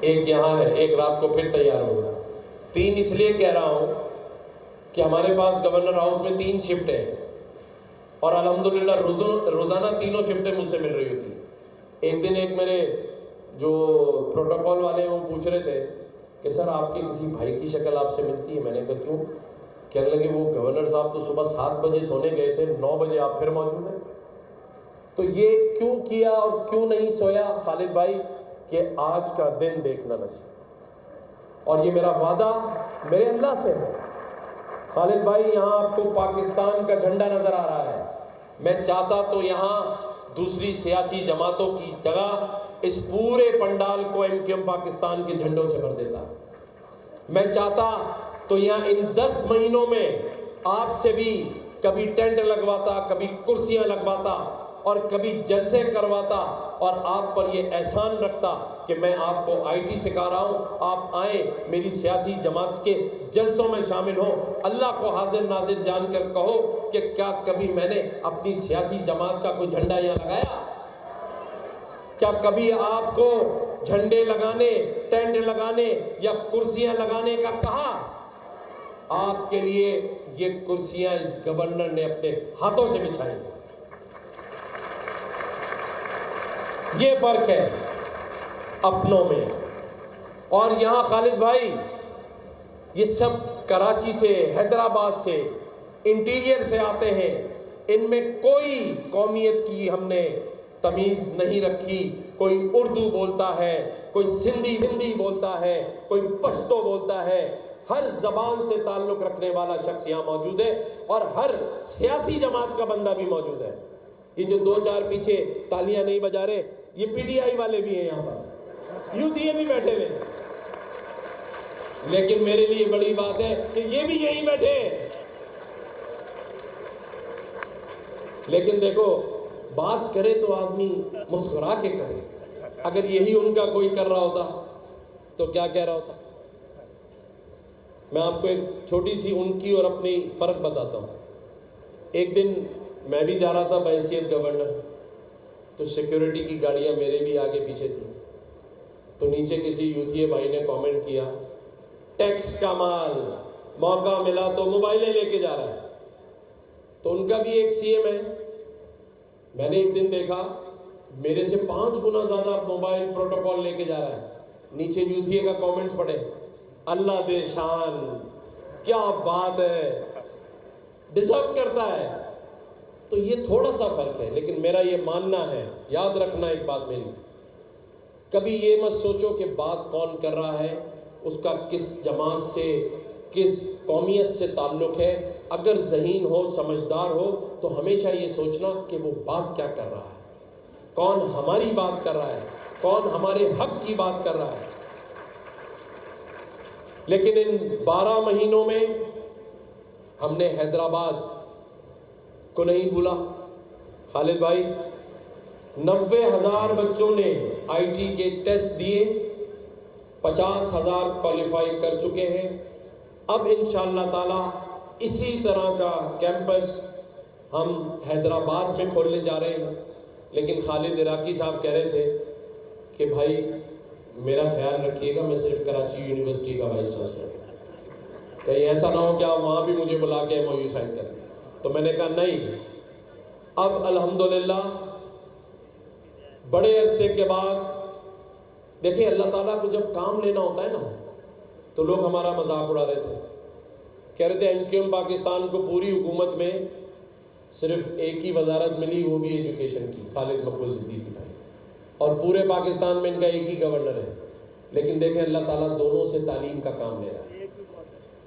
ایک یہاں ہے، ایک رات کو پھر تیار ہوگا۔ 3 اس لیے کہہ رہا ہوں کہ ہمارے پاس گورنر ہاؤس میں 3 شفٹ ہیں، اور الحمدللہ روزانہ تینوں شفٹیں مجھ سے مل رہی ہوتی۔ ایک دن ایک میرے جو پروٹوکول والے ہیں وہ پوچھ رہے تھے کہ سر آپ کے کسی بھائی کی شکل آپ سے ملتی ہے؟ میں نے کہا کیوں؟ کہنے لگے وہ گورنر صاحب تو صبح 7 بجے سونے گئے تھے، 9 بجے آپ پھر موجود ہیں۔ تو یہ کیوں کیا اور کیوں نہیں سویا خالد بھائی؟ کہ آج کا دن دیکھنا نصیب، اور یہ میرا وعدہ میرے اللہ سے ہے۔ خالد بھائی یہاں آپ کو پاکستان کا جھنڈا نظر آ رہا ہے، میں چاہتا تو یہاں دوسری سیاسی جماعتوں کی جگہ اس پورے پنڈال کو ایم کیو ایم پاکستان کے جھنڈوں سے بھر دیتا۔ میں چاہتا تو یہاں ان 10 مہینوں میں آپ سے بھی کبھی ٹینٹ لگواتا، کبھی کرسیاں لگواتا اور کبھی جلسے کرواتا، اور آپ پر یہ احسان رکھتا کہ میں آپ کو آئی ٹی سکھا رہا ہوں، آپ آئیں میری سیاسی جماعت کے جلسوں میں شامل ہوں۔ اللہ کو حاضر ناظر جان کر کہو کہ کیا کبھی میں نے اپنی سیاسی جماعت کا کوئی جھنڈا یہاں لگایا؟ کیا کبھی آپ کو جھنڈے لگانے، ٹینٹ لگانے یا کرسیاں لگانے کا کہا؟ آپ کے لیے یہ کرسیاں اس گورنر نے اپنے ہاتھوں سے بچھائی۔ یہ فرق ہے اپنوں میں۔ اور یہاں خالد بھائی یہ سب کراچی سے، حیدرآباد سے، انٹیریئر سے آتے ہیں، ان میں کوئی قومیت کی ہم نے تمیز نہیں رکھی۔ کوئی اردو بولتا ہے، کوئی ہندی بولتا ہے، کوئی پشتو بولتا ہے، ہر زبان سے تعلق رکھنے والا شخص یہاں موجود ہے، اور ہر سیاسی جماعت کا بندہ بھی موجود ہے۔ یہ جو 2-4 پیچھے تالیاں نہیں بجا رہے، یہ پی ٹی آئی والے بھی ہیں یہاں پر، یوتھی بھی بیٹھے ہوئے، لیکن میرے لیے بڑی بات ہے کہ یہ بھی یہی بیٹھے ہیں۔ لیکن دیکھو بات کرے تو آدمی مسکرا کے کرے، اگر یہی ان کا کوئی کر رہا ہوتا تو کیا کہہ رہا ہوتا؟ میں آپ کو ایک چھوٹی سی ان کی اور اپنی فرق بتاتا ہوں۔ ایک دن میں بھی جا رہا تھا بحیثیت گورنر، تو سیکیورٹی کی گاڑیاں میرے بھی آگے پیچھے تھیں، تو نیچے کسی یوتھیے بھائی نے کامنٹ کیا ٹیکس کا مال، موقع ملا تو موبائلیں لے کے جا رہا ہے۔ تو ان کا بھی ایک سی ایم ہے، میں نے ایک دن دیکھا میرے سے 5 گنا زیادہ موبائل پروٹوکول لے کے جا رہا ہے۔ نیچے یوتھیے کا کامنٹس پڑھے، اللہ دے شان، کیا بات ہے، ڈیزرو کرتا ہے۔ تو یہ تھوڑا سا فرق ہے، لیکن میرا یہ ماننا ہے، یاد رکھنا ایک بات میری، کبھی یہ مت سوچو کہ بات کون کر رہا ہے، اس کا کس جماعت سے، کس قومیت سے تعلق ہے۔ اگر ذہین ہو، سمجھدار ہو، تو ہمیشہ یہ سوچنا کہ وہ بات کیا کر رہا ہے، کون ہماری بات کر رہا ہے، کون ہمارے حق کی بات کر رہا ہے۔ لیکن ان 12 مہینوں میں ہم نے حیدرآباد کو نہیں بھولا۔ خالد بھائی 90,000 بچوں نے آئی ٹی کے ٹیسٹ دیے، 50,000 کوالیفائی کر چکے ہیں۔ اب انشاءاللہ تعالی اسی طرح کا کیمپس ہم حیدرآباد میں کھولنے جا رہے ہیں۔ لیکن خالد عراقی صاحب کہہ رہے تھے کہ بھائی میرا خیال رکھیے گا، میں صرف کراچی یونیورسٹی کا وائس چانسلر ہوں، کہیں ایسا نہ ہو کہ آپ وہاں بھی مجھے بلا کے MOU سائن کر دیں۔ تو میں نے کہا نہیں، اب الحمدللہ بڑے عرصے کے بعد، دیکھیں اللہ تعالیٰ کو جب کام لینا ہوتا ہے نا، تو لوگ ہمارا مذاق اڑا رہے تھے، کہہ رہے تھے ایم کیو ایم پاکستان کو پوری حکومت میں صرف ایک ہی وزارت ملی، وہ بھی ایجوکیشن کی، خالد مقبول صدیقی بھائی، اور پورے پاکستان میں ان کا ایک ہی گورنر ہے۔ لیکن دیکھیں اللہ تعالیٰ دونوں سے تعلیم کا کام لے رہا ہے،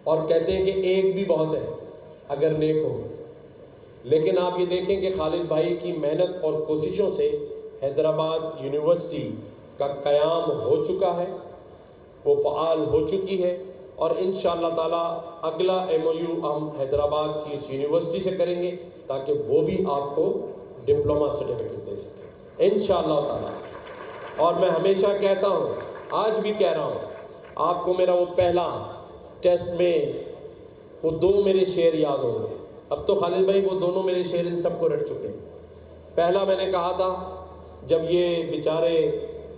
اور کہتے ہیں کہ ایک بھی بہت ہے اگر نیک ہو۔ لیکن آپ یہ دیکھیں کہ خالد بھائی کی محنت اور کوششوں سے حیدرآباد یونیورسٹی کا قیام ہو چکا ہے، وہ فعال ہو چکی ہے، اور انشاءاللہ تعالیٰ اگلا MOU ہم حیدرآباد کی اس یونیورسٹی سے کریں گے تاکہ وہ بھی آپ کو ڈپلومہ سرٹیفکیٹ دے سکے انشاءاللہ تعالیٰ۔ اور میں ہمیشہ کہتا ہوں، آج بھی کہہ رہا ہوں، آپ کو میرا وہ پہلا ٹیسٹ میں وہ 2 میرے شعر یاد ہوں گے۔ اب تو خالد بھائی وہ دونوں میرے شعر ان سب کو رٹ چکے ہیں۔ پہلا میں نے کہا تھا جب یہ بیچارے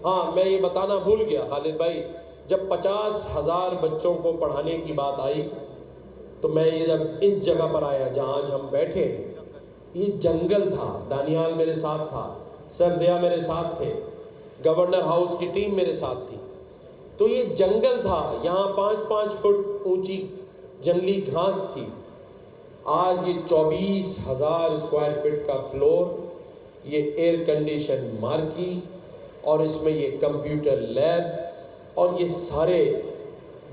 ہاں میں یہ بتانا بھول گیا خالد بھائی، جب 50,000 بچوں کو پڑھانے کی بات آئی تو میں یہ جب اس جگہ پر آیا جہاں آج ہم بیٹھے ہیں، یہ جنگل تھا، دانیال میرے ساتھ تھا، سر ضیاء میرے ساتھ تھے، گورنر ہاؤس کی ٹیم میرے ساتھ تھی، تو یہ جنگل تھا، یہاں 5-5 فٹ اونچی جنگلی گھاس تھی۔ آج یہ 24,000 اسکوائر فٹ کا فلور، یہ ایئر کنڈیشن مارکی، اور اس میں یہ کمپیوٹر لیب، اور یہ سارے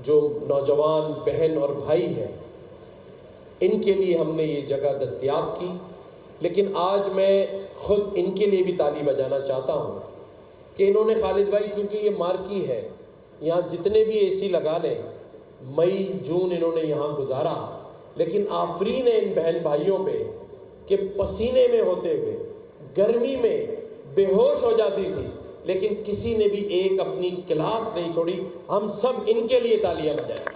جو نوجوان بہن اور بھائی ہیں ان کے لیے ہم نے یہ جگہ دستیاب کی۔ لیکن آج میں خود ان کے لیے بھی تالی بجانا چاہتا ہوں کہ انہوں نے خالد بھائی، کیونکہ یہ مارکی ہے، یہاں جتنے بھی اے سی لگا لیں، مئی جون انہوں نے یہاں گزارا، لیکن آفرین ہے ان بہن بھائیوں پہ کہ پسینے میں ہوتے ہوئے گرمی میں بے ہوش ہو جاتی تھی، لیکن کسی نے بھی ایک اپنی کلاس نہیں چھوڑی۔ ہم سب ان کے لیے تالیاں بجائیں۔